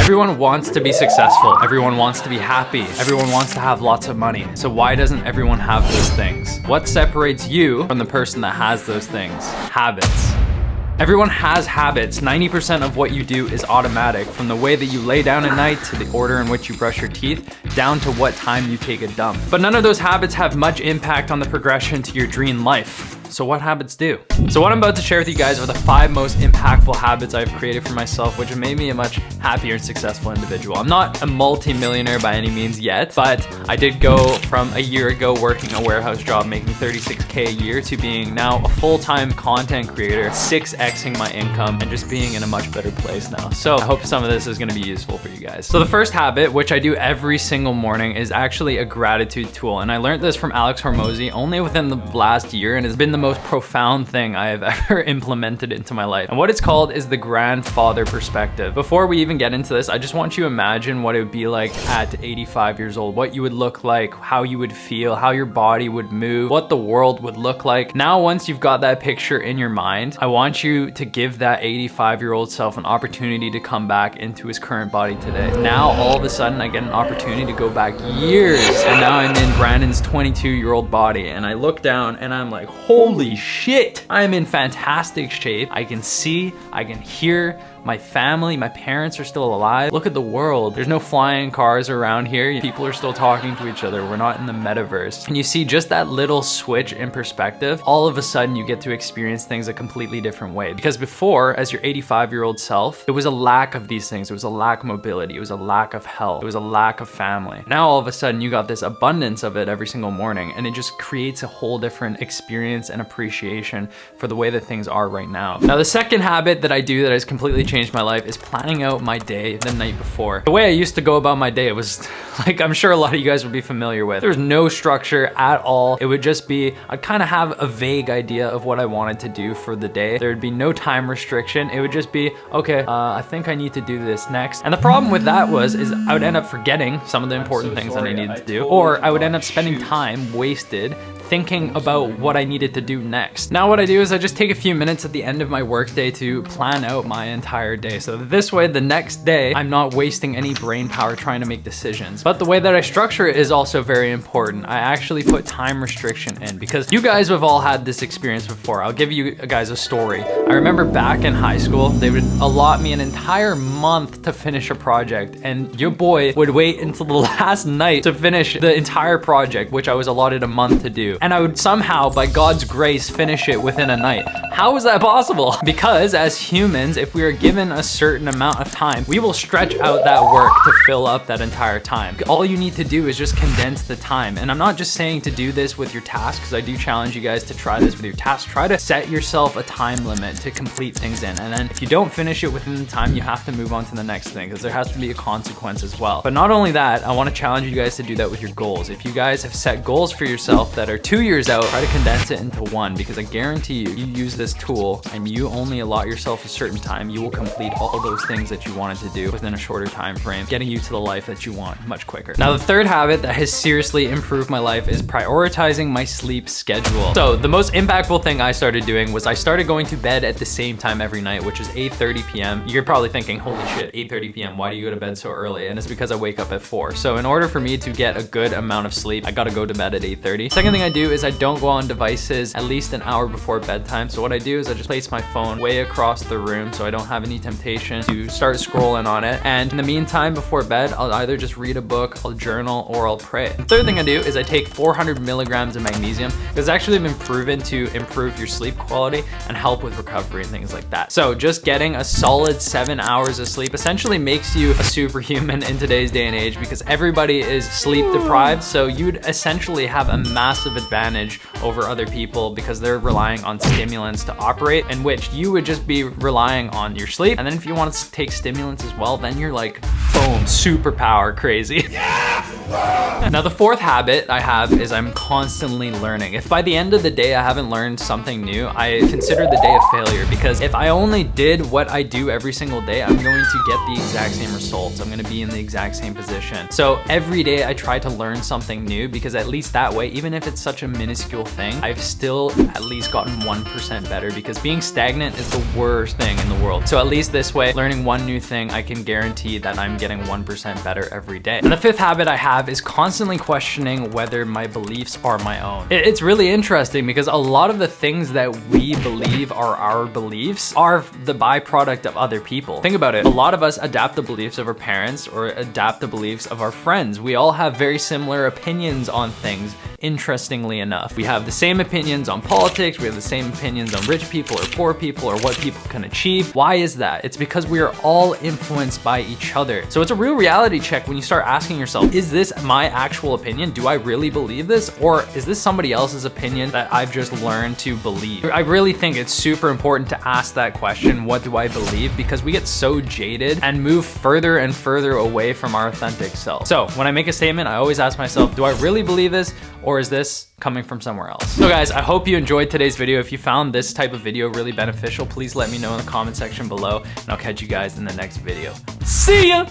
Everyone wants to be successful. Everyone wants to be happy. Everyone wants to have lots of money. So why doesn't everyone have those things? What separates you from the person that has those things? Habits. Everyone has habits. 90% of what you do is automatic, from the way that you lay down at night to the order in which you brush your teeth, down to what time you take a dump. But none of those habits have much impact on the progression to your dream life. So what habits do? So what I'm about to share with you guys are the 5 most impactful habits I've created for myself, which have made me a much happier and successful individual. I'm not a multi-millionaire by any means yet, but I did go from a year ago working a warehouse job making $36K a year to being now a full-time content creator, 6xing my income, and just being in a much better place now. So I hope some of this is gonna be useful for you guys. So the first habit, which I do every single morning, is actually a gratitude tool. And I learned this from Alex Hormozi only within the last year, and it's been the most profound thing I have ever implemented into my life. And what it's called is the grandfather perspective. Before we even get into this, I just want you to imagine what it would be like at 85 years old, what you would look like, how you would feel, how your body would move, what the world would look like. Now, once you've got that picture in your mind, I want you to give that 85-year-old self an opportunity to come back into his current body today. Now, all of a sudden, I get an opportunity to go back years, and now I'm in Brandon's 22-year-old body, and I look down and I'm like, holy shit, I'm in fantastic shape. I can see, I can hear, my family, my parents are still alive. Look at the world. There's no flying cars around here. People are still talking to each other. We're not in the metaverse. And you see just that little switch in perspective, all of a sudden you get to experience things a completely different way. Because before, as your 85-year-old self, it was a lack of these things. It was a lack of mobility. It was a lack of health. It was a lack of family. Now all of a sudden you got this abundance of it every single morning, and it just creates a whole different experience and appreciation for the way that things are right now. Now the second habit that I do that has completely changed my life is planning out my day the night before. The way I used to go about my day was like, I'm sure a lot of you guys would be familiar with. There's no structure at all. It would just be, I'd kind of have a vague idea of what I wanted to do for the day. There would be no time restriction. It would just be, okay, I think I need to do this next. And the problem with that is I would end up forgetting some of the important things that I needed to do, or I would end up spending time wasted thinking about what I needed to do next. Now what I do is I just take a few minutes at the end of my workday to plan out my entire day. So this way, the next day, I'm not wasting any brain power trying to make decisions. But the way that I structure it is also very important. I actually put time restriction in, because you guys have all had this experience before. I'll give you guys a story. I remember back in high school, they would allot me an entire month to finish a project, and your boy would wait until the last night to finish the entire project, which I was allotted a month to do. And I would somehow, by God's grace, finish it within a night. How is that possible? Because as humans, if we are given a certain amount of time, we will stretch out that work to fill up that entire time. All you need to do is just condense the time. And I'm not just saying to do this with your tasks, because I do challenge you guys to try this with your tasks. Try to set yourself a time limit to complete things in. And then if you don't finish it within the time, you have to move on to the next thing, because there has to be a consequence as well. But not only that, I want to challenge you guys to do that with your goals. If you guys have set goals for yourself that are 2 years out, try to condense it into 1, because I guarantee you use this tool and you only allot yourself a certain time, you will complete all those things that you wanted to do within a shorter time frame, getting you to the life that you want much quicker. Now, the third habit that has seriously improved my life is prioritizing my sleep schedule. So the most impactful thing I started doing was I started going to bed at the same time every night, which is 8:30 p.m. You're probably thinking, holy shit, 8:30 p.m. Why do you go to bed so early? And it's because I wake up at 4. So in order for me to get a good amount of sleep, I gotta go to bed at 8:30. Second thing I do is I don't go on devices at least an hour before bedtime. So what I do is I just place my phone way across the room so I don't have any temptation to start scrolling on it. And in the meantime, before bed, I'll either just read a book, I'll journal, or I'll pray. The third thing I do is I take 400 milligrams of magnesium. It's actually been proven to improve your sleep quality and help with recovery and things like that. So just getting a solid 7 hours of sleep essentially makes you a superhuman in today's day and age, because everybody is sleep deprived. So you'd essentially have a massive advantage over other people because they're relying on stimulants to operate, in which you would just be relying on your sleep. And then if you want to take stimulants as well, then you're like boom, superpower crazy. Now the fourth habit I have is I'm constantly learning. If by the end of the day I haven't learned something new, I consider the day a failure, because if I only did what I do every single day, I'm going to get the exact same results. I'm going to be in the exact same position. So every day I try to learn something new, because at least that way, even if it's such a minuscule thing, I've still at least gotten 1% better, because being stagnant is the worst thing in the world. So at least this way, learning one new thing, I can guarantee that I'm getting 1% better every day. And the fifth habit I have is constantly questioning whether my beliefs are my own. It's really interesting, because a lot of the things that we believe are our beliefs are the byproduct of other people. Think about it. A lot of us adapt the beliefs of our parents or adapt the beliefs of our friends. We all have very similar opinions on things, interestingly enough. We have the same opinions on politics, we have the same opinions on rich people or poor people or what people can achieve. Why is that? It's because we are all influenced by each other. So it's a real reality check when you start asking yourself, is this my actual opinion? Do I really believe this? Or is this somebody else's opinion that I've just learned to believe? I really think it's super important to ask that question, what do I believe? Because we get so jaded and move further and further away from our authentic self. So when I make a statement, I always ask myself, do I really believe this? Or is this coming from somewhere else? So guys, I hope you enjoyed today's video. If you found this type of video really beneficial, please let me know in the comment section below, and I'll catch you guys in the next video. See ya!